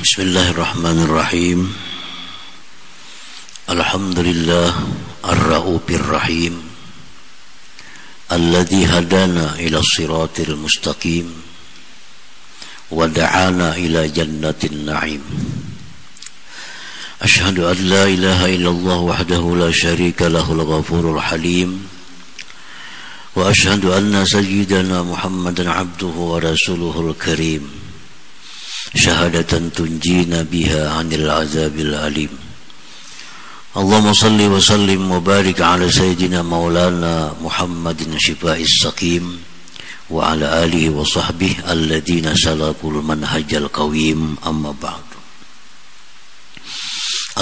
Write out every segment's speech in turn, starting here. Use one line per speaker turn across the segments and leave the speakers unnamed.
Bismillahirrahmanirrahim. Alhamdulillah ar-ra'ufir rahim alladzi hadana ila siratil mustaqim wa da'ana ila jannatin na'im. Ashhadu an la ilaha illallah wahdahu la syarika lahul ghafurul halim wa ashhadu anna sayyidana Muhammadan abduhu wa rasuluhul karim. Syahadatan tunjina biha 'anil 'adzabil alim. Allahumma salli wa sallim wa barik 'ala sayyidina maulana Muhammadin syifa'is saqim wa 'ala alihi wa sahbihi alladziina salakul manhajal qawim, amma ba'du.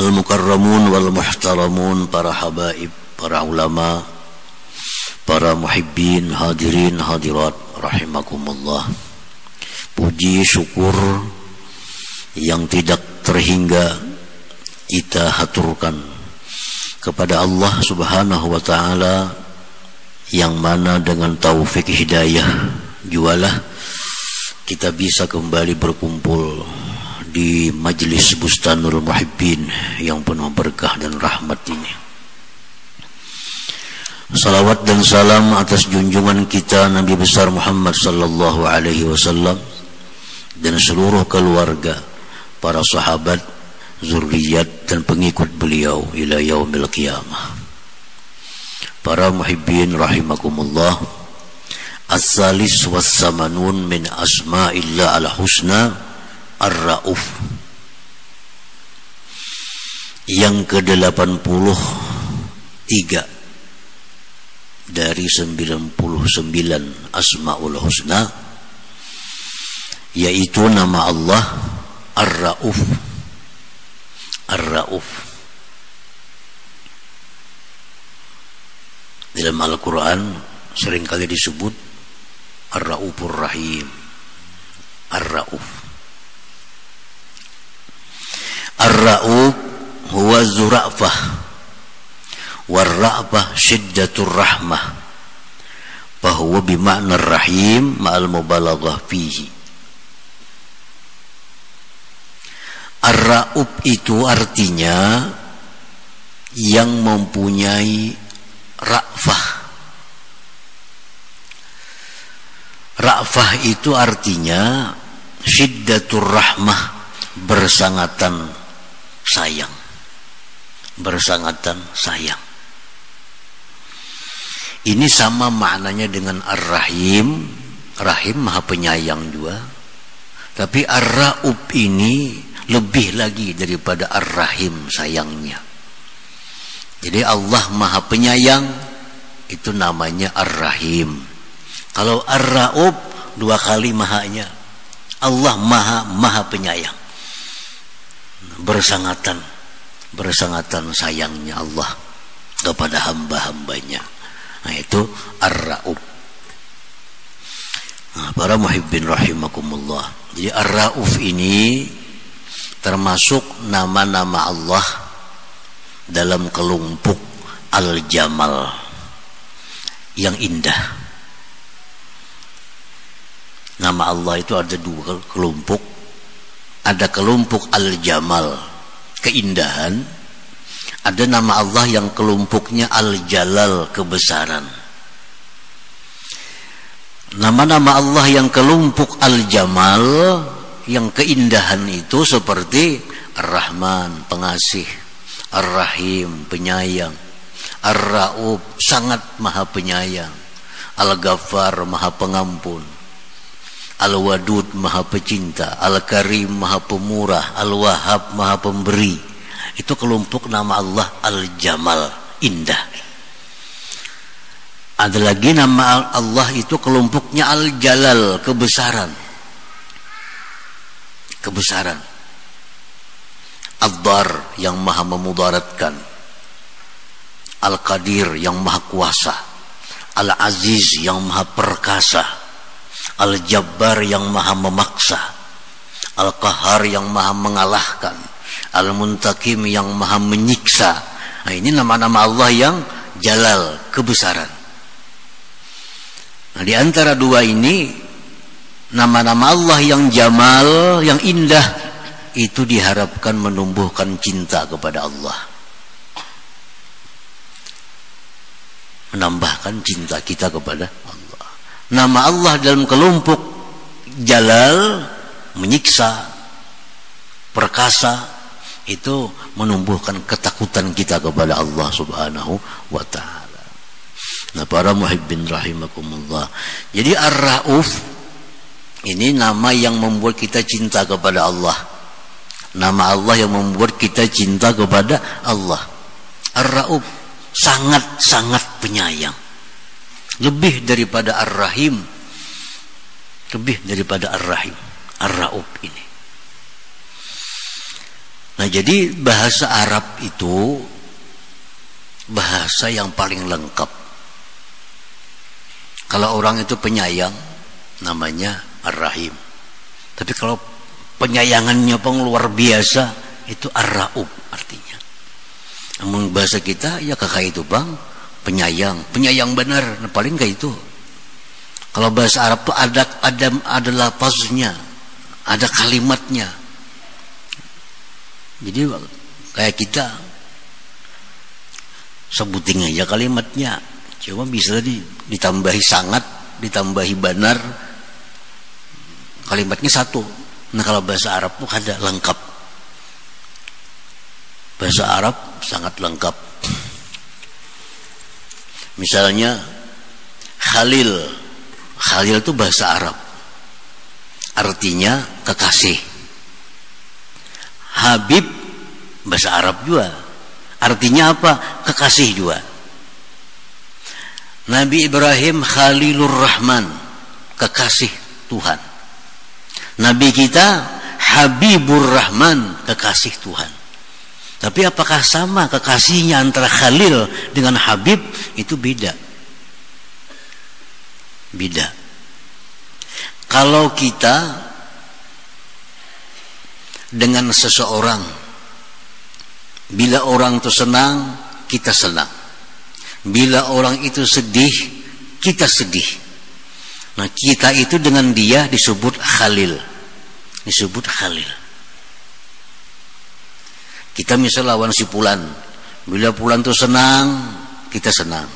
Al-mukarramun wal muhtaramun, para habaib, para ulama, para muhibbin, hadirin hadirat rahimakumullah. Puji syukur yang tidak terhingga kita haturkan kepada Allah Subhanahu wa ta'ala, yang mana dengan taufik hidayah jualah kita bisa kembali berkumpul di majlis Bustanul Muhibbin yang penuh berkah dan rahmat ini. Salawat dan salam atas junjungan kita Nabi besar Muhammad sallallahu alaihi wasallam dan seluruh keluarga, para sahabat, zurriyat dan pengikut beliau ila yaumil qiyamah. Para muhibbin rahimakumullah, as-salis was-samanun min asma'illah al-husna ar-ra'uf. Yang ke-83 dari 99 asma'ul husna, yaitu nama Allah Ar-Ra'uf. Ar-Ra'uf dalam Al-Quran seringkali disebut Ar-Ra'ufur Rahim. Ar-Ra'uf. Ar-Ra'uf huwa zura'fah war-ra'fah syiddatur rahmah, fahuwa bima'na ar-rahim ma'al mubalaghah fihi. Ar-Ra'uf itu artinya yang mempunyai ra'fah. Ra'fah itu artinya syiddatur rahmah, bersangatan sayang. Bersangatan sayang. Ini sama maknanya dengan Ar-Rahim. Rahim maha penyayang juga. Tapi Ar-Ra'uf ini lebih lagi daripada Ar-Rahim sayangnya. Jadi Allah maha penyayang, itu namanya Ar-Rahim. Kalau Ar-Ra'uf dua kali mahanya. Allah maha penyayang. Bersangatan sayangnya Allah kepada hamba-hambanya. Nah, itu Ar-Ra'uf. Nah, para muhibbin rahimakumullah. Jadi Ar-Ra'uf ini termasuk nama-nama Allah dalam kelompok Al-Jamal, yang indah. Nama Allah itu ada dua kelompok. Ada kelompok Al-Jamal, keindahan. Ada nama Allah yang kelompoknya Al-Jalal, kebesaran. Nama-nama Allah yang kelompok Al-Jamal, yang keindahan itu seperti Ar-Rahman, pengasih, Ar-Rahim, penyayang, Ar-Ra'uf, sangat maha penyayang, Al-Ghaffar, maha pengampun, Al-Wadud, maha pecinta, Al-Karim, maha pemurah, Al-Wahhab, maha pemberi. Itu kelompok nama Allah Al-Jamal, indah. Ada lagi nama Allah itu kelompoknya Al-Jalal, kebesaran. Kebesaran. Ad-Dar, yang maha memudaratkan. Al-Qadir, yang maha kuasa. Al-Aziz, yang maha perkasa. Al-Jabbar, yang maha memaksa. Al-Qahar, yang maha mengalahkan. Al-Muntakim, yang maha menyiksa. Nah, ini nama-nama Allah yang Jalal, kebesaran. Nah, di antara dua ini, nama-nama Allah yang Jamal, yang indah, itu diharapkan menumbuhkan cinta kepada Allah, menambahkan cinta kita kepada Allah. Nama Allah dalam kelompok Jalal, menyiksa, perkasa, itu menumbuhkan ketakutan kita kepada Allah Subhanahu wa ta'ala. Nah, para muhibbin rahimakumullah, jadi Ar-Rauf ini nama yang membuat kita cinta kepada Allah. Nama Allah yang membuat kita cinta kepada Allah. Ar-Rauf, sangat-sangat penyayang, lebih daripada Ar-Rahim, lebih daripada Ar-Rahim, Ar-Rauf ini. Nah, jadi bahasa Arab itu bahasa yang paling lengkap. Kalau orang itu penyayang, namanya Ar-Rahim. Tapi kalau penyayangannya pun luar biasa, itu Ar-Rauf artinya. Namun bahasa kita ya kakak itu bang, penyayang, penyayang benar. Nah, paling kayak itu. Kalau bahasa Arab itu ada lafaznya, ada kalimatnya. Jadi kayak kita sebutin aja kalimatnya, cuma bisa ditambahi sangat, ditambahi benar, kalimatnya satu. Nah, kalau bahasa Arab tuh ada lengkap. Bahasa Arab sangat lengkap. Misalnya Khalil, Khalil itu bahasa Arab, artinya kekasih. Habib bahasa Arab juga, artinya apa? Kekasih juga. Nabi Ibrahim Khalilur Rahman, kekasih Tuhan. Nabi kita Habibur Rahman, kekasih Tuhan. Tapi apakah sama kekasihnya antara Khalil dengan Habib? Itu beda. Beda. Kalau kita dengan seseorang, bila orang itu senang, kita senang. Bila orang itu sedih, kita sedih. Nah, kita itu dengan dia disebut Khalil. Disebut Khalil. Kita misal lawan si Fulan. Bila Fulan itu senang, kita senang.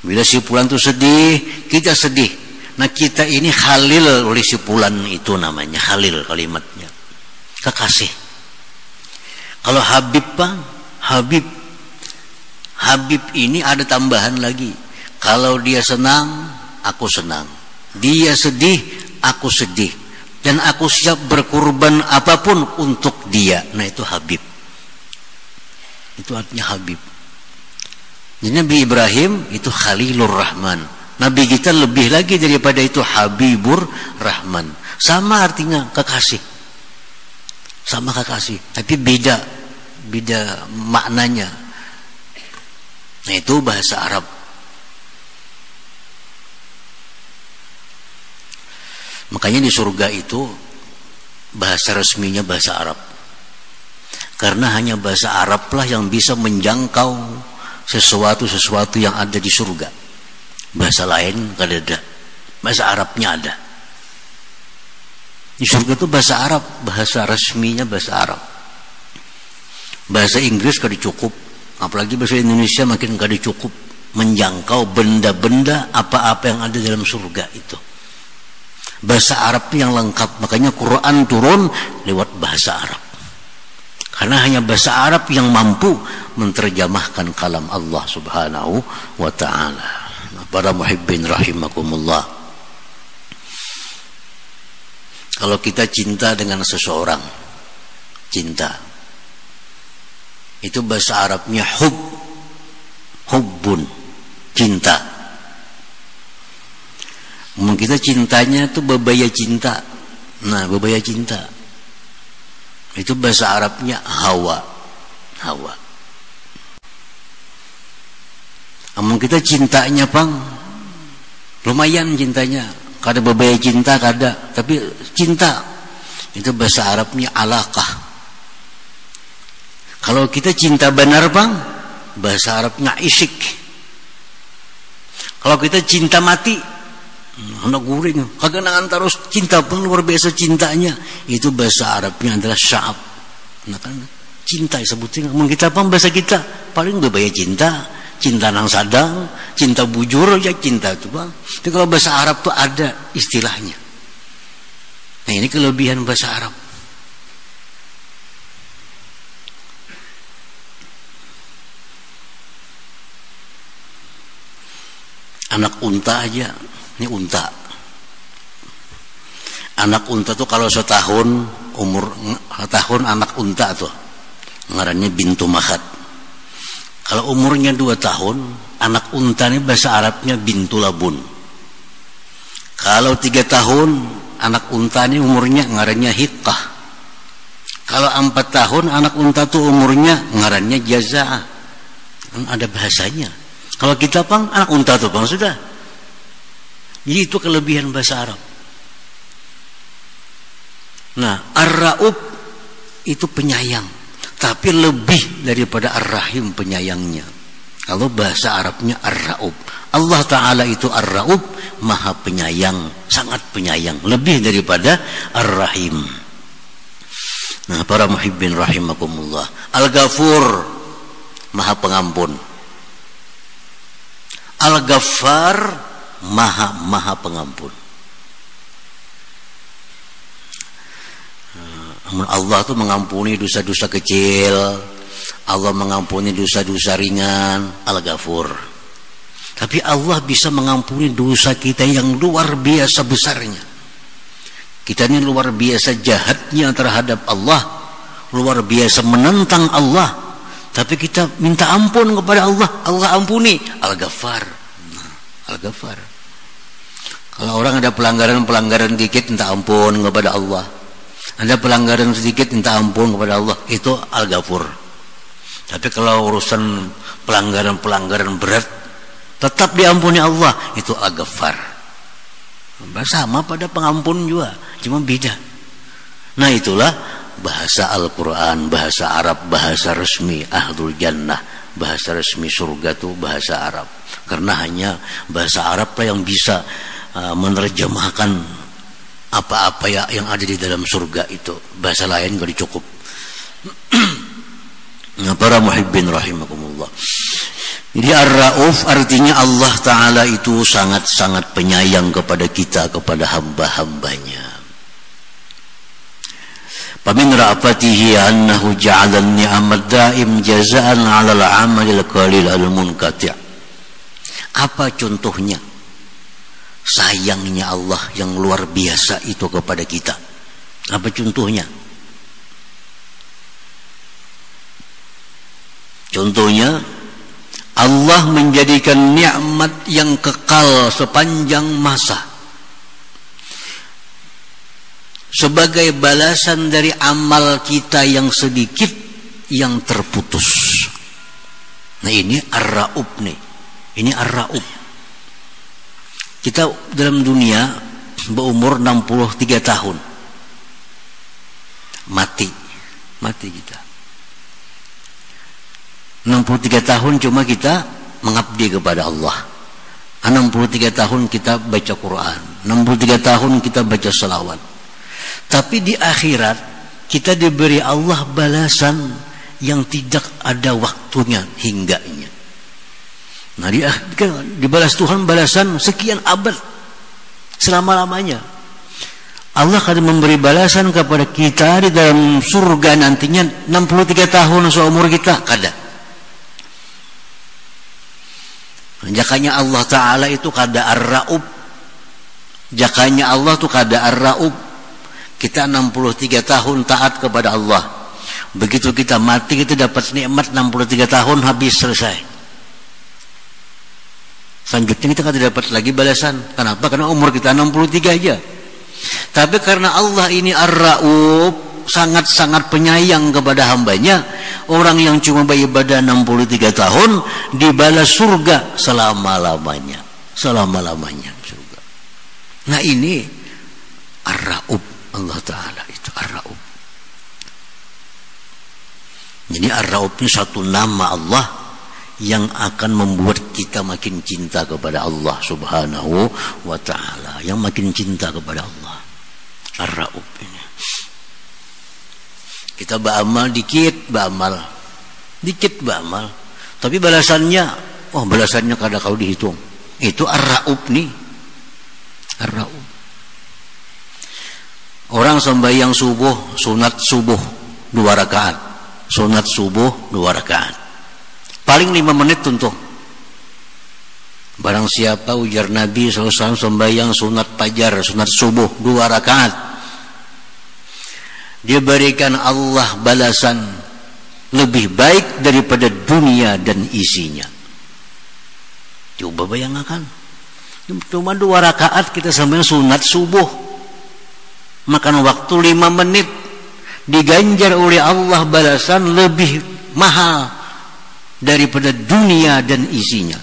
Bila si Fulan itu sedih, kita sedih. Nah, kita ini Khalil oleh si Fulan, itu namanya Khalil kalimatnya. Kekasih. Kalau Habib bang, Habib, Habib ini ada tambahan lagi. Kalau dia senang, aku senang. Dia sedih, aku sedih. Dan aku siap berkorban apapun untuk dia. Nah, itu Habib. Itu artinya Habib. Jadi Nabi Ibrahim itu Khalilur Rahman. Nabi kita lebih lagi daripada itu, Habibur Rahman. Sama artinya kekasih. Sama kekasih, tapi beda maknanya. Nah, itu bahasa Arab. Makanya di surga itu bahasa resminya bahasa Arab, karena hanya bahasa Arab lah yang bisa menjangkau sesuatu yang ada di surga. Bahasa lain gak ada, bahasa Arabnya ada. Di surga itu bahasa Arab, bahasa resminya bahasa Arab. Bahasa Inggris gak dicukup, apalagi bahasa Indonesia makin gak dicukup menjangkau benda-benda apa-apa yang ada dalam surga itu. Bahasa Arab yang lengkap, makanya Quran turun lewat bahasa Arab. Karena hanya bahasa Arab yang mampu menerjemahkan kalam Allah Subhanahu wa ta'ala. Para muhibbin rahimakumullah, kalau kita cinta dengan seseorang, cinta, itu bahasa Arabnya hubbun, cinta. Kita cintanya itu bebaya cinta. Nah, bebaya cinta itu bahasa Arabnya hawa. Namun kita cintanya bang, lumayan cintanya. Kada bebaya cinta kada, tapi cinta itu bahasa Arabnya alaqah. Kalau kita cinta benar bang, bahasa Arabnya isyik. Kalau kita cinta mati, Anak guring, kagak terus cinta pun luar biasa cintanya. Itu bahasa Arabnya adalah sya'ab. Nah kan cinta sebutin. Ngomong kita apa bahasa kita? Paling berbahaya cinta, cinta nang sadang, cinta bujur ya cinta itu bang. Tapi kalau bahasa Arab tuh ada istilahnya. Nah ini kelebihan bahasa Arab. Anak unta aja. Ini unta. Anak unta tuh kalau setahun anak unta tuh ngarannya bintu mahat. Kalau umurnya 2 tahun anak unta ini bahasa Arabnya bintu labun. Kalau 3 tahun anak unta ini umurnya ngarannya hiqqah. Kalau 4 tahun anak unta tuh umurnya ngarannya jazaa. Kan ada bahasanya. Kalau kita pang anak unta tuh bang sudah. Jadi itu kelebihan bahasa Arab. Nah, Ar-Ra'ub itu penyayang, tapi lebih daripada Ar-Rahim penyayangnya. Kalau bahasa Arabnya Ar-Ra'ub. Allah Ta'ala itu Ar-Ra'ub, maha penyayang, sangat penyayang, lebih daripada Ar-Rahim. Nah, para muhibbin rahimakumullah. Al-Ghafur, maha pengampun. Al-Ghaffar, maha pengampun. Allah itu mengampuni dosa-dosa kecil, Allah mengampuni dosa-dosa ringan, Al-Ghafur. Tapi Allah bisa mengampuni dosa kita yang luar biasa besarnya. Kita ini luar biasa jahatnya terhadap Allah, luar biasa menentang Allah, tapi kita minta ampun kepada Allah, Allah ampuni. Al-Ghaffar. Al-Ghaffar. Kalau orang ada pelanggaran dikit minta ampun kepada Allah, ada pelanggaran sedikit minta ampun kepada Allah, itu Al-Ghafur. Tapi kalau urusan pelanggaran berat tetap diampuni Allah, itu Al-Ghaffar. Sama pada pengampun juga, cuma beda. Nah itulah bahasa Al-Quran, bahasa Arab, bahasa resmi Ahlul Jannah, bahasa resmi surga itu bahasa Arab. Karena hanya bahasa Arab lah yang bisa menerjemahkan apa-apa ya yang ada di dalam surga itu. Bahasa lain gak cukup. Nah, para muhibbin rahimakumullah. Jadi Ar-Ra'uf artinya Allah Ta'ala itu sangat-sangat penyayang kepada kita, kepada hamba-hambanya. Pamin ra'afatihi annahu ja'ala ni'amad da'im jazaan 'ala al-'amalil qalil al-munqati'. Apa contohnya? Sayangnya Allah yang luar biasa itu kepada kita. Apa contohnya? Contohnya Allah menjadikan nikmat yang kekal sepanjang masa sebagai balasan dari amal kita yang sedikit yang terputus. Nah ini Ar-Ra'ub nih. Ini Ar-Ra'ub. Kita dalam dunia berumur 63 tahun. Mati kita. 63 tahun cuma kita mengabdi kepada Allah. 63 tahun kita baca Quran. 63 tahun kita baca salawat. Tapi di akhirat kita diberi Allah balasan yang tidak ada waktunya hingganya. Nah dibalas Tuhan balasan sekian abad selama-lamanya. Allah akan memberi balasan kepada kita di dalam surga nantinya 63 tahun seumur kita kada. Jakanya Allah Ta'ala itu kada Ar-Ra'ub. Jakanya Allah itu kada Ar-Ra'ub. Kita 63 tahun taat kepada Allah. Begitu kita mati kita dapat nikmat 63 tahun habis selesai. Selanjutnya kita tidak dapat lagi balasan. Kenapa? Karena umur kita 63 aja. Tapi karena Allah ini Ar-Ra'ub, sangat-sangat penyayang kepada hambanya, orang yang cuma beribadah 63 tahun dibalas surga selama-lamanya. Selama-lamanya surga. Nah ini Ar-Ra'ub, Allah Ta'ala itu Ar-Ra'ub. Jadi Ar-Ra'ub ini satu nama Allah yang akan membuat kita makin cinta kepada Allah Subhanahu wa ta'ala, yang makin cinta kepada Allah. Ar-Ra'ub ini. Kita beramal dikit, beramal, tapi balasannya, balasannya kada kau dihitung. Itu Ar-Ra'ub nih. Ar-Ra'ub. Orang sembahyang subuh, sunat subuh 2 rakaat. Sunat subuh 2 rakaat. Paling 5 menit tuntung. Barang siapa, ujar Nabi SAW, sembahyang sunat fajar, sunat subuh 2 rakaat, dia berikan Allah balasan lebih baik daripada dunia dan isinya. Coba bayangkan, cuma 2 rakaat kita sembahyang sunat subuh, makan waktu 5 menit, diganjar oleh Allah balasan lebih mahal daripada dunia dan isinya.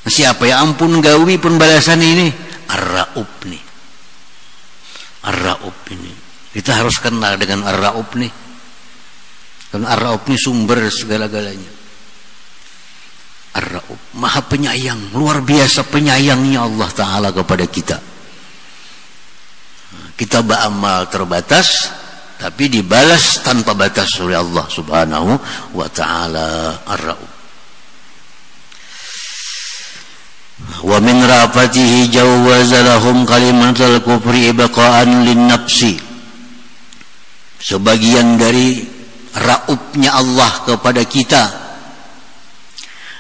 Siapa ya ampun gawi pun balasan ini? Ar-Ra'ub nih. Ar-Ra'ub ini. Kita harus kenal dengan Ar-Ra'ub nih. Karena Ar-Ra'ub ini sumber segala-galanya. Ar-Ra'ub, Maha Penyayang, luar biasa penyayangnya Allah Ta'ala kepada kita. Kita beramal terbatas, tapi dibalas tanpa batas oleh Allah Subhanahu wa ta'ala. Ar-Ra'ub. Wa min rafatihi jawwaza lahum kalimatul kufri ibqa'an lin-nafsi. Sebagian dari Ra'ubnya Allah kepada kita,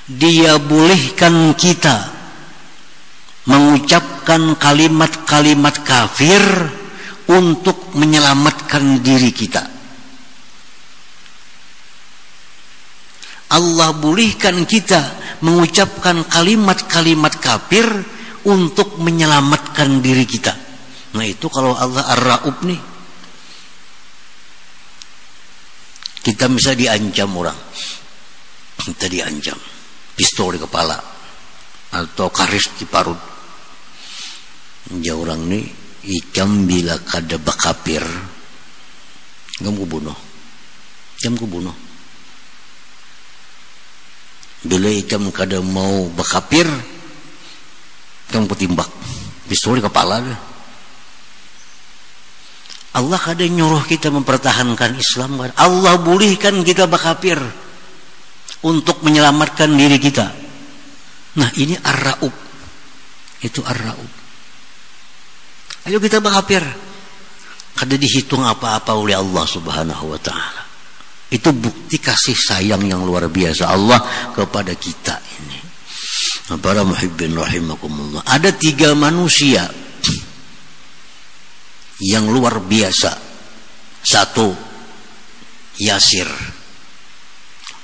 Dia bolehkan kita mengucapkan kalimat-kalimat kafir untuk menyelamatkan diri kita. Allah bolehkan kita mengucapkan kalimat-kalimat kafir untuk menyelamatkan diri kita. Nah itu kalau Allah Ar-Ra'ub nih. Kita bisa diancam orang, kita diancam pistol di kepala atau karis di parut. Orang nih, ikam bila kada bakapir, kamu bunuh. Bila ikam kada mau bakapir, kamu kutimbak, pistol di kepala deh. Allah kada nyuruh kita mempertahankan Islam. Allah bolehkan kita bakapir untuk menyelamatkan diri kita. Nah ini Ar-Ra'ub. Itu Ar-Ra'ub. Ayo kita bakapir. Kada dihitung apa-apa oleh Allah Subhanahu wa ta'ala. Itu bukti kasih sayang yang luar biasa Allah kepada kita ini. Para muhibbin rahimakumullah. Ada 3 manusia yang luar biasa. 1 Yasir,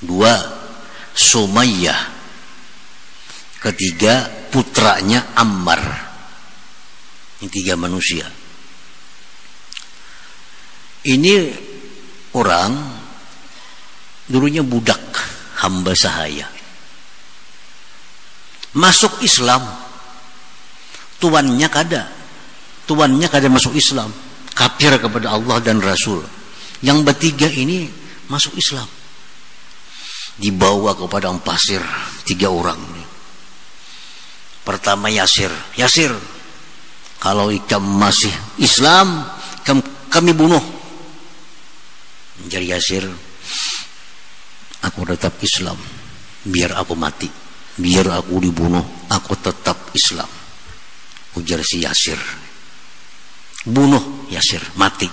2 Sumayyah, 3 putranya Ammar. Ini 3 manusia. Ini orang dulunya budak, hamba sahaya, masuk Islam, tuannya kada masuk Islam, kafir kepada Allah dan Rasul. Yang bertiga ini masuk Islam, dibawa ke padang pasir 3 orang. Pertama Yasir, kalau ikam masih Islam, kami bunuh. Jadi Yasir, aku tetap Islam, biar aku mati, biar aku dibunuh, aku tetap Islam. Ujar si Yasir. Bunuh Yasir, mati,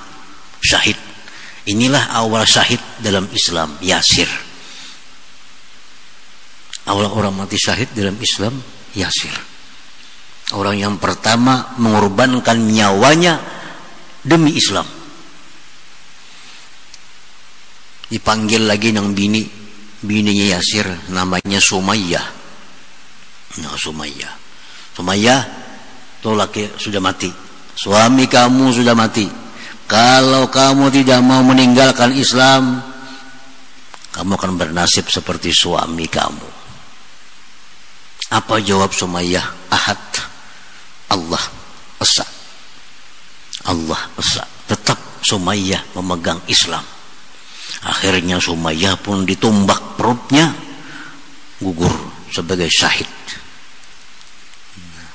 syahid. Inilah awal syahid dalam Islam, Yasir. Awal orang mati syahid dalam Islam, Yasir. Orang yang pertama mengorbankan nyawanya demi Islam. Dipanggil lagi nang bininya Yasir, namanya Sumayyah. Nah Sumayyah tuh laki sudah mati, suami kamu sudah mati. Kalau kamu tidak mau meninggalkan Islam, kamu akan bernasib seperti suami kamu. Apa jawab Sumayyah? Ahad, Allah esa. Tetap Sumayyah memegang Islam. Akhirnya Sumayyah pun ditumbak perutnya, gugur sebagai syahid.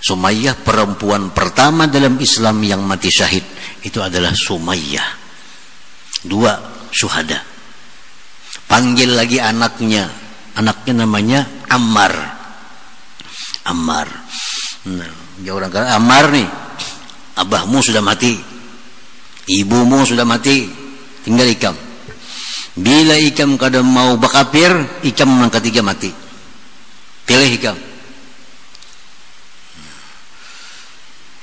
Sumayyah perempuan pertama dalam Islam yang mati syahid itu adalah Sumayyah. 2 syuhada. Panggil lagi anaknya namanya Ammar. Nah, orang kata Ammar nih, abahmu sudah mati, ibumu sudah mati, tinggal ikam. Bila ikam kadang mau bakapir, ikam yang ketiga mati. Pilih ikam.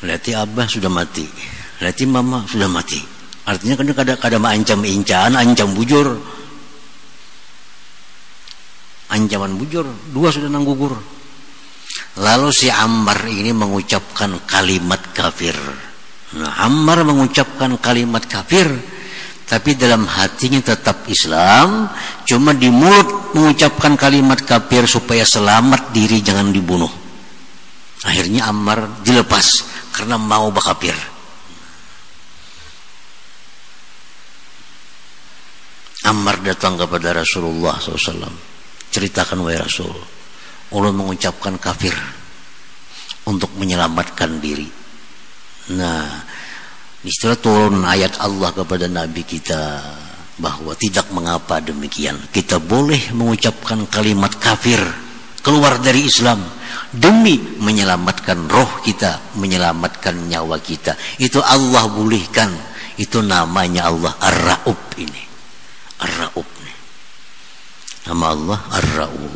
Lati abah sudah mati, lati mama sudah mati. Artinya kadang ancam incan, ancam bujur. Ancaman bujur, 2 sudah nang gugur. Lalu si Ammar ini mengucapkan kalimat kafir. Nah, Ammar mengucapkan kalimat kafir, tapi dalam hatinya tetap Islam, cuma di mulut mengucapkan kalimat kafir supaya selamat diri jangan dibunuh. Akhirnya Ammar dilepas karena mau bakafir. Ammar datang kepada Rasulullah SAW, ceritakan wahai Rasul, ulun mengucapkan kafir untuk menyelamatkan diri. Nah, istilah turun ayat Allah kepada Nabi kita bahwa tidak mengapa demikian, kita boleh mengucapkan kalimat kafir keluar dari Islam demi menyelamatkan roh kita, menyelamatkan nyawa kita. Itu Allah bolehkan. Itu namanya Allah Ar-Ra'ub ini. Ar-Ra'ub nih. Nama Allah Ar-Ra'ub,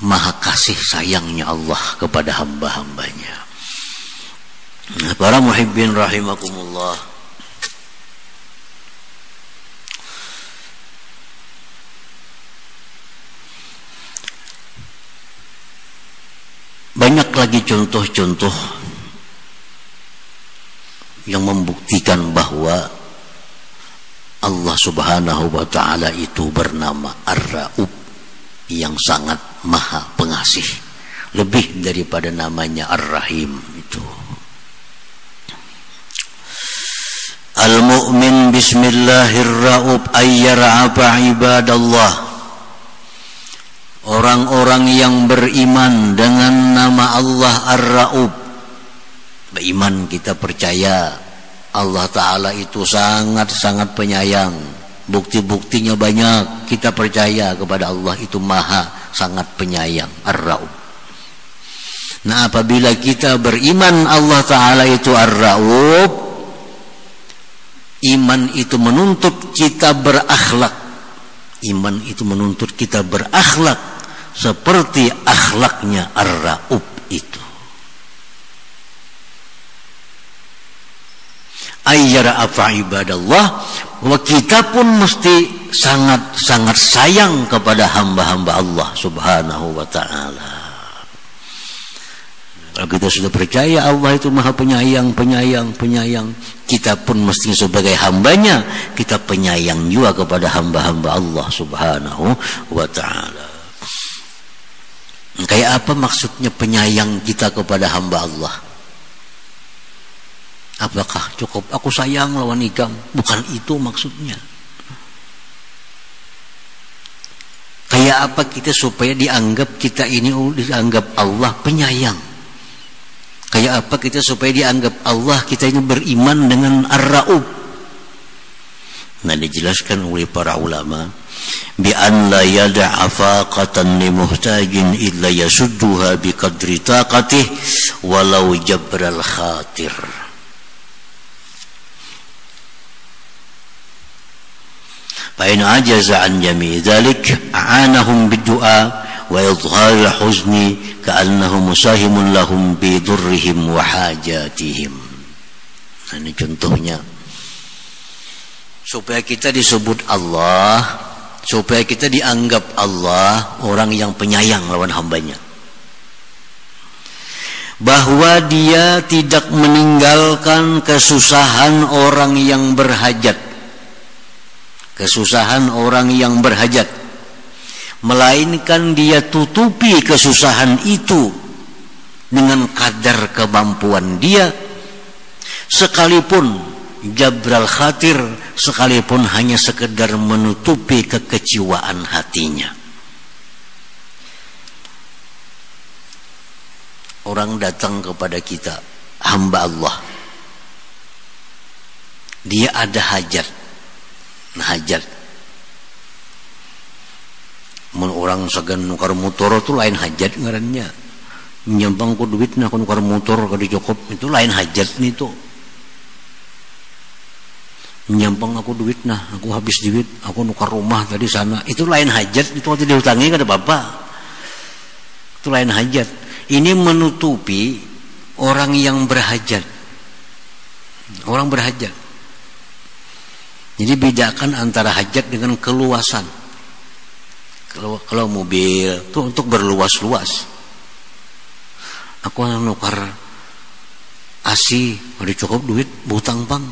maha kasih sayangnya Allah kepada hamba-hambanya. Nah, para muhibbin rahimakumullah, banyak lagi contoh-contoh yang membuktikan bahwa Allah Subhanahu wa ta'ala itu bernama Ar-Ra'ub, yang sangat maha pengasih, lebih daripada namanya Ar-Rahim itu. Al-mu'min bismillahirra'ub ayyara'afa ibadallah. Orang-orang yang beriman dengan nama Allah Ar-Ra'ub, beriman kita percaya Allah Ta'ala itu sangat-sangat penyayang. Bukti-buktinya banyak. Kita percaya kepada Allah itu maha sangat penyayang, Ar-Ra'ub. Nah, apabila kita beriman Allah Ta'ala itu Ar-Ra'ub, iman itu menuntut kita berakhlak. Iman itu menuntut kita berakhlak seperti akhlaknya Ar-Ra'ub itu. Ayyara'afa ibadallah, bahwa kita pun mesti sangat-sangat sayang kepada hamba-hamba Allah Subhanahu wa ta'ala. Kalau kita sudah percaya Allah itu maha penyayang, kita pun mesti sebagai hambanya, kita penyayang juga kepada hamba-hamba Allah Subhanahu wa ta'ala. Kayak apa maksudnya penyayang kita kepada hamba Allah? Apakah cukup aku sayang lawan ikam? Bukan itu maksudnya. Kayak apa kita supaya dianggap kita ini dianggap Allah penyayang? Kayak apa kita supaya dianggap Allah kita ini beriman dengan Ar-Ra'ub? Nah, dijelaskan oleh para ulama, bi an la yada'a faqatan li muhtajin illa yasudduha bi qadri taqatih walau jabral khatir. فإن عجز عن جميع ذلك أعانهم بالدعاء وإظهار الحزن كأنه مساهم لهم بضرهم وحاجاتهم. Ini contohnya supaya kita disebut Allah, supaya kita dianggap Allah orang yang penyayang lawan hambanya, bahwa dia tidak meninggalkan kesusahan orang yang berhajat, kesusahan orang yang berhajat, melainkan dia tutupi kesusahan itu dengan kadar kemampuan dia, sekalipun jabral khatir, sekalipun hanya sekedar menutupi kekecewaan hatinya. Orang datang kepada kita, hamba Allah, dia ada hajat. Nah, hajat, mun orang sagan nukar motor itu lain hajat ngarannya. Nyambang ku duit nah aku nukar motor ka dicokop itu lain hajat nih tuh. Nyampang aku duit nah aku habis duit aku nukar rumah tadi sana itu lain hajat, itu waktu dihutangi kada apa-apa, itu lain hajat. Ini menutupi orang yang berhajat, orang berhajat. Jadi bedakan antara hajat dengan keluasan. Kalau mobil itu untuk berluas-luas, aku nukar asi ada cukup duit butang pang.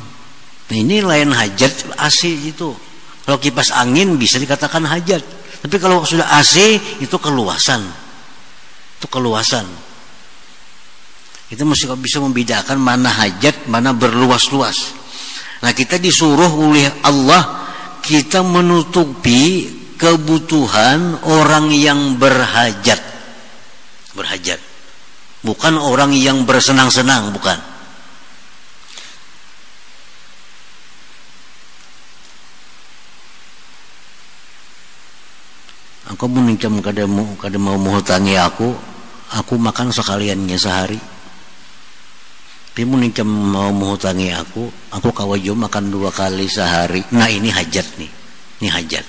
Nah, ini lain hajat AC itu. Kalau kipas angin bisa dikatakan hajat. Tapi kalau sudah AC itu keluasan. Itu keluasan. Kita mesti bisa membedakan mana hajat, mana berluas-luas. Nah, kita disuruh oleh Allah kita menutupi kebutuhan orang yang berhajat. Berhajat. Bukan orang yang bersenang-senang, bukan. Aku menikam kada mau menghutangi aku makan sekaliannya sehari. Tapi menikam mau menghutangi aku kawajo makan 2 kali sehari. Nah, ini hajat nih, ini hajat.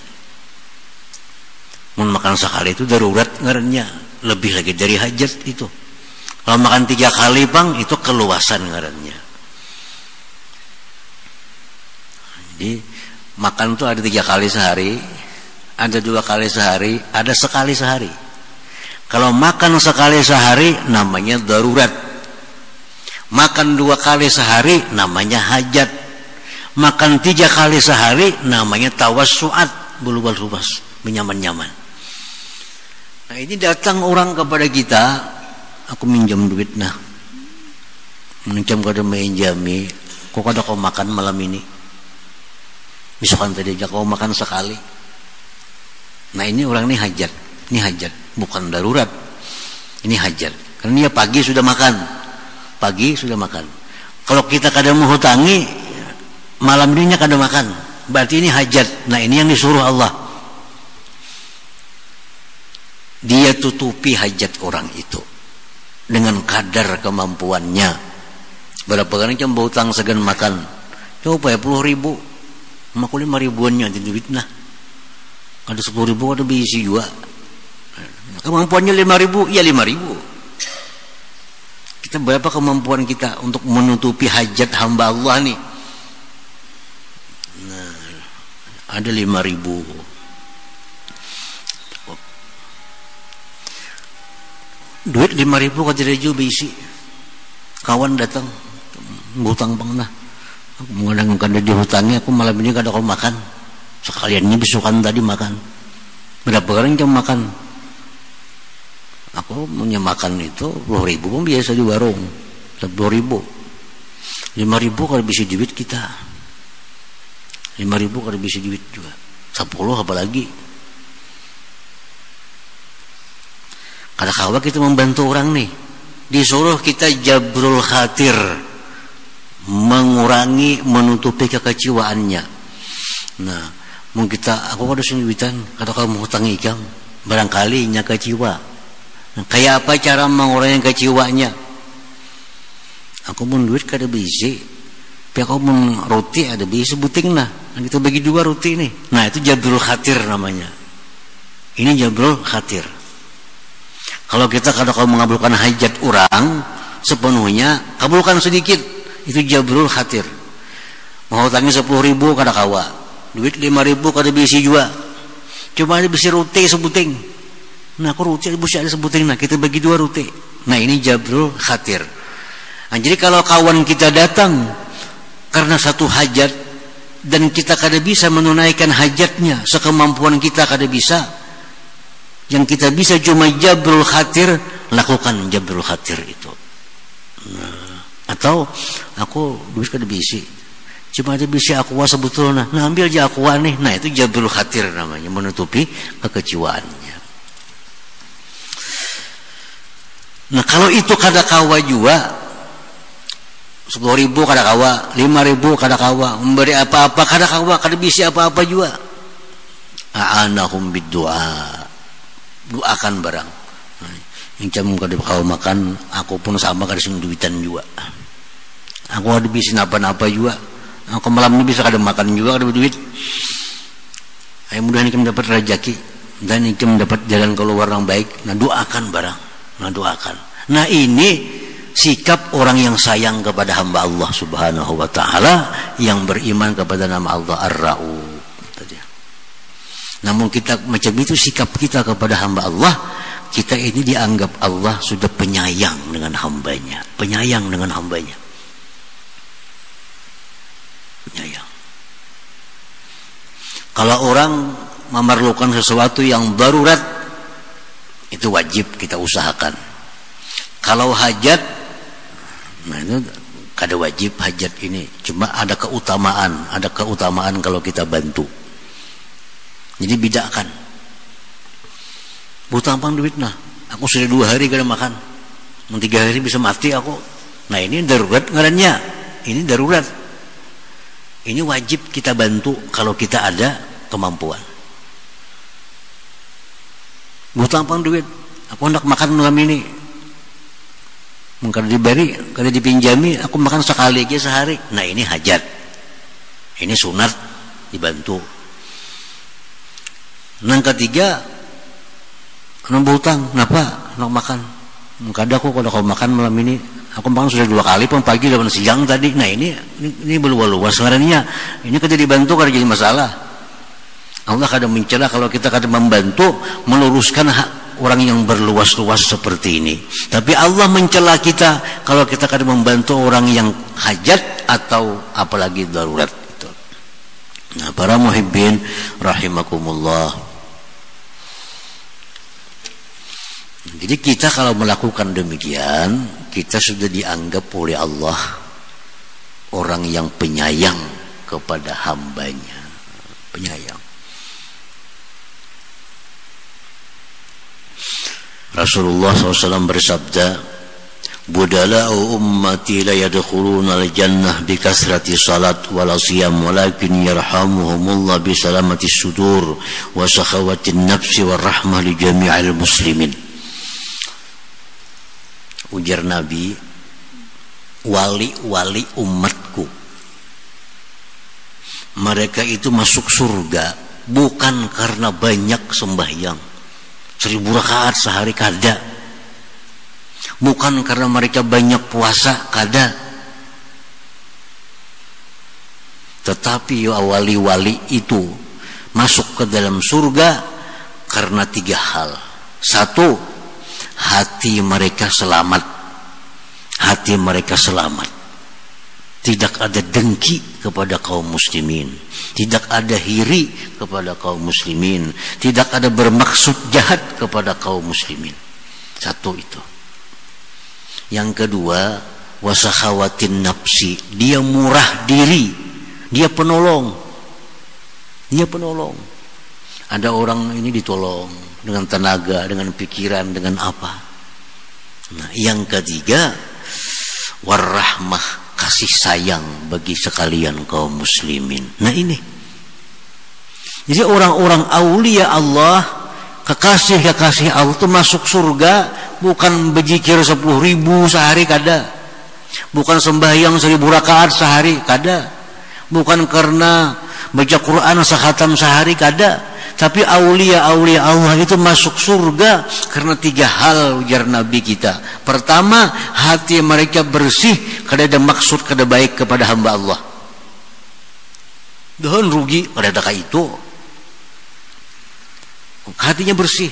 Mau makan sekali itu darurat ngarannya, lebih lagi dari hajat itu. Kalau makan 3 kali bang itu keluasan ngarannya. Jadi makan tuh ada 3 kali sehari, ada 2 kali sehari, ada sekali sehari. Kalau makan sekali sehari namanya darurat. Makan 2 kali sehari namanya hajat. Makan 3 kali sehari namanya tawassuat, bulubal-lubas, menyaman-nyaman. Nah, ini datang orang kepada kita, aku minjam duit nah. Minjam kada menjami, kok kada kau makan malam ini? Misalkan tadi aja kau makan sekali. Nah, ini orang ini hajat, bukan darurat. Ini hajat. Karena dia pagi sudah makan. Kalau kita kada menghutangi, malam ini kada makan. Berarti ini hajat. Nah, ini yang disuruh Allah. Dia tutupi hajat orang itu dengan kadar kemampuannya. Berapa kali jam utang segan makan? Coba ya 10.000. Maku 5.000-annya di duit nah. Ada 10.000 ada bisi juga. Kemampuannya 5.000, ya 5.000. Kita berapa kemampuan kita untuk menutupi hajat hamba Allah nih? Nah, ada 5.000. Duit 5.000 kau tidak juga bisi. Kawan datang, ngutang bang nah. Aku mengadang-kadang kada dihutangi, aku malam ini kada kau makan. Sekaliannya besukan tadi makan. Berapa kali jam makan? Aku punya makan itu 10.000 pun biasa di warung. 10.000. 5.000 kalau bisa duit kita. 5.000 kalau bisa duit juga. 10 apalagi. Kadang-kadang kita membantu orang nih. Disuruh kita jabrul khatir, mengurangi, menutupi kekecewaannya. Nah, mungkin kita, aku ada duitan, kata kamu hutang ikam, barangkali nya kecewa. Nah, kayak apa cara mengurangi kecewanya? Aku pun duit kada bisi, tapi aku pun roti ada bisi buting nah. Kita bagi 2 roti nih. Nah, itu jabrul khatir namanya. Ini jabrul khatir. Kalau kita kada kau mengabulkan hajat orang sepenuhnya, kabulkan sedikit. Itu jabrul khatir. Mau hutangi 10.000 kada kawa. Duit 5.000 kada bisi juga. Cuma ada bisi roti sebuting. Nah, aku roti ada sebuting. Nah, kita bagi 2 roti. Nah, ini jabrul khatir. Nah, jadi kalau kawan kita datang karena satu hajat dan kita kada bisa menunaikan hajatnya, sekemampuan kita kada bisa, yang kita bisa cuma jabrul khatir, lakukan jabrul khatir itu. Nah, atau aku duit kada bisi, Cuma ada bisi aqua sebetulnya. Nah ambil aja aqua nih. Nah itu jabrul khatir namanya, menutupi kekecewaannya. Nah kalau itu kada kawa juga 10.000 kada kawa, 5.000 kada kawa, memberi apa-apa kada kawa, kada bisi apa-apa juga. A'anahum bid-du'a, doakan barang. Yang cam kada kawa makan, aku pun sama kada sing duitan juga. Aku ada bisi apa-apa juga. Aku malam ini bisa kada makan juga, kada duit. Ayo mudah-mudahan kita dapat rezeki dan kita mendapat jalan keluar yang baik. Nah doakan barang. Nah doakan. Nah ini sikap orang yang sayang kepada hamba Allah Subhanahu wa taala, yang beriman kepada nama Allah Ar-Ra'uf. Namun kita macam itu sikap kita kepada hamba Allah, kita ini dianggap Allah sudah penyayang dengan hambanya, penyayang dengan hambanya. Penyayang. Kalau orang memerlukan sesuatu yang darurat, itu wajib kita usahakan. Kalau hajat, nah itu kada wajib hajat ini, cuma ada keutamaan kalau kita bantu. Jadi bedakan. Butampang duit nah, aku sudah 2 hari kada makan, 3 hari bisa mati aku. Nah ini darurat ngarannya, ini darurat. Ini wajib kita bantu kalau kita ada kemampuan. Butampang duit, aku hendak makan malam ini, kada diberi, kada dipinjami, aku makan sekali aja sehari. Nah ini hajat, ini sunat dibantu. Nang ketiga, nambah hutang, kenapa? Nak makan, kada aku kalau kau makan malam ini, aku makan sudah 2 kali, pagi dan siang tadi. Nah ini berluas ngarannya, ini kada dibantu, kada jadi masalah. Allah kada mencela kalau kita kada membantu meluruskan hak orang yang berluas-luas seperti ini. Tapi Allah mencela kita kalau kita kada membantu orang yang hajat atau apalagi darurat. Nah para muhibbin rahimakumullah, jadi kita kalau melakukan demikian, kita sudah dianggap oleh Allah orang yang penyayang kepada hambanya, penyayang. Rasulullah SAW bersabda, budala'u ummati la yadkhuluna al-jannah bi kasrati salat wala siyam walakin yarhamuhumullah bi salamati sudur wa sakhawatin nafsi wa rahmah li jami'il muslimin. Ujar Nabi, wali-wali umatku, mereka itu masuk surga bukan karena banyak sembahyang 1000 rakaat sehari, kada. Bukan karena mereka banyak puasa, kada. Tetapi wali-wali itu masuk ke dalam surga karena 3 hal. 1, hati mereka selamat. Hati mereka selamat. Tidak ada dengki kepada kaum muslimin, tidak ada hiri kepada kaum muslimin, tidak ada bermaksud jahat kepada kaum muslimin. 1 itu. Yang kedua, wasakhawatin nafsi, dia murah diri, dia penolong. Dia penolong. Ada orang ini ditolong dengan tenaga, dengan pikiran, dengan apa. Nah, yang ketiga, warahmah, kasih sayang bagi sekalian kaum muslimin. Nah ini. Jadi orang-orang aulia Allah, kekasih-kekasih Allah itu masuk surga bukan berzikir 10.000 sehari, kada. Bukan sembahyang 1000 rakaat sehari, kada. Bukan karena baca Quran sekhatam sehari, kada. Tapi aulia-aulia Allah itu masuk surga karena 3 hal, ujar Nabi kita. Pertama, hati mereka bersih, kada ada maksud kada baik kepada hamba Allah. Dan rugi kada ada itu. Hatinya bersih.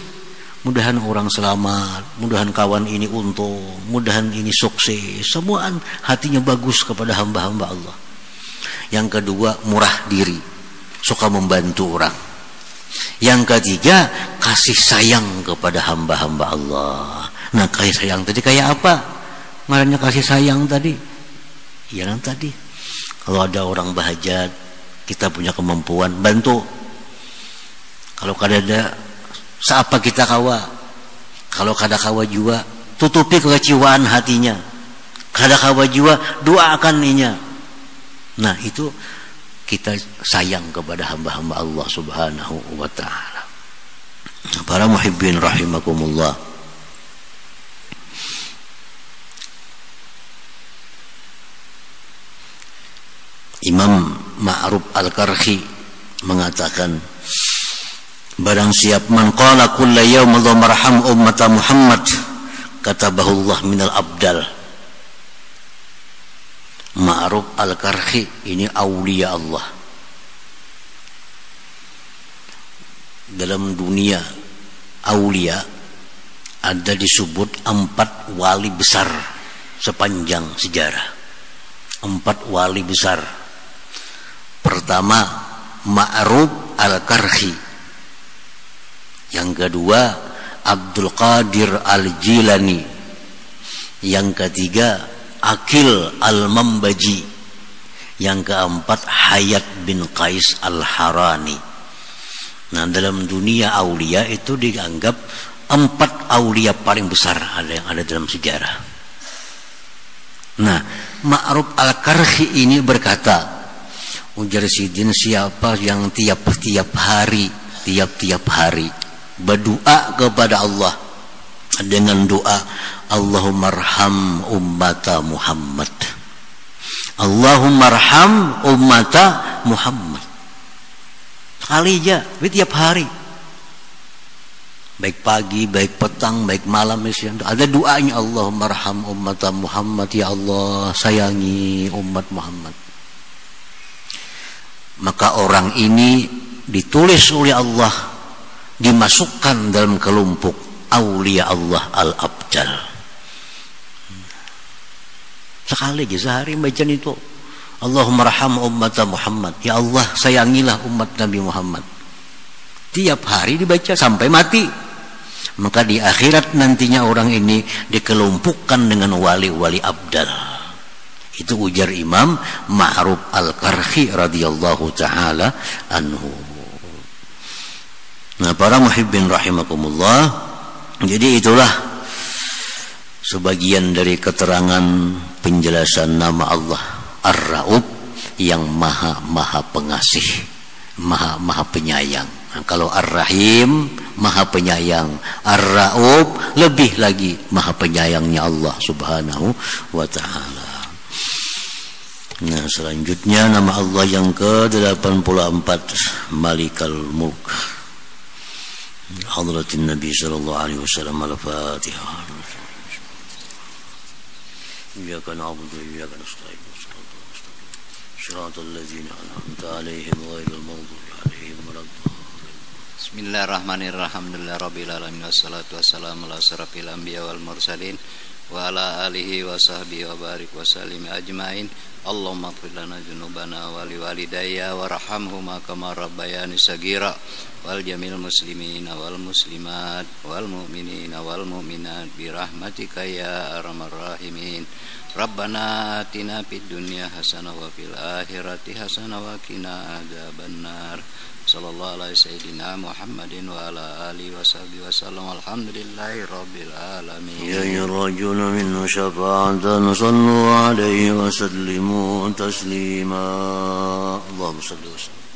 Mudahan orang selamat, mudahan kawan ini untung, mudahan ini sukses. Semua hatinya bagus kepada hamba-hamba Allah. Yang kedua, murah diri, suka membantu orang. Yang ketiga, kasih sayang kepada hamba-hamba Allah. Nah, kasih sayang tadi kayak apa? Ngarannya kasih sayang tadi. Ya, tadi Kalau ada orang bahajat, kita punya kemampuan, bantu. Kalau kadada seapa kita kawa, kalau kada kawa jua, tutupi kekecewaan hatinya. Kada kawa jua, doakan inya. Nah, itu kita sayang kepada hamba-hamba Allah Subhanahu wa ta'ala. Para muhibbin rahimakumullah, Imam Ma'ruf Al-Karhi mengatakan, barang siap man qala kulla yawm Allahumma arham ummata Muhammad katabahullah minal abdal. Ma'ruf Al-Karhi ini aulia Allah. Dalam dunia aulia ada disebut 4 wali besar sepanjang sejarah. 4 wali besar. Pertama Ma'ruf Al-Karhi, yang kedua Abdul Qadir Al-Jilani, yang ketiga Akil Al-Mambaji, yang keempat Hayat bin Qais Al-Harani. Nah, dalam dunia aulia itu dianggap 4 aulia paling besar yang ada dalam sejarah. Nah, Ma'ruf Al-Karhi ini berkata, ujar Sidin, siapa yang tiap-tiap hari berdoa kepada Allah dengan doa Allahumma arham ummata Muhammad, Allahumma arham ummata Muhammad, sekali aja, tiap hari, baik pagi, baik petang, baik malam, ada doanya Allahumma arham ummata Muhammad, ya Allah sayangi umat Muhammad. Maka orang ini ditulis oleh Allah, dimasukkan dalam kelompok aulia Allah al-abdal. Sekali aja sehari baca itu Allahumma raham ummata Muhammad, ya Allah sayangilah umat Nabi Muhammad. Tiap hari dibaca sampai mati. Maka di akhirat nantinya orang ini dikelompokkan dengan wali-wali abdal. Itu ujar Imam Ma'ruf Al-Karhi radhiyallahu taala anhu. Nah, para muhibbin rahimakumullah, jadi itulah sebagian dari keterangan penjelasan nama Allah Ar-Ra'ub, yang maha pengasih, maha penyayang. Nah, kalau Ar-Rahim maha penyayang, Ar-Ra'ub lebih lagi maha penyayangnya Allah Subhanahu wa ta'ala. Nah, selanjutnya nama Allah yang ke-84 Malikal Mulk. Hadratin Nabi sallallahu alaihi wasallam. Al-Fatihah. Iyyaka na'budu wa iyyaka nasta'in. Shiratal ladzina an'amta 'alaihim ghairil maghdubi 'alaihim waladdallin. Bismillahirrahmanirrahim. Alhamdulillahirabbil alamin wassalatu wassalamu ala asyrafil anbiya wal mursalin wa ala alihi wa sahbihi wa barik wa sallim ajmain. Allahumma ighfir lana dzunubana wa liwalidayya warhamhuma kama rabbayani shaghira wal jamil muslimina wal muslimat wal mu'minina wal mu'minat bi rahmatika ya arhamar rahimin. Rabbana atina fid dunya hasanah wa fil akhirati hasanah wa qina adzabannar. Sallallahu alaihi sayyidina Muhammadin wa ala alihi wa sahbihi wa sallam. Alhamdulillahi rabbil alamin. Ya yarjuna minhu syafa'atan sallu alaihi wa sallimu taslima. Allahumma salli wa sallim.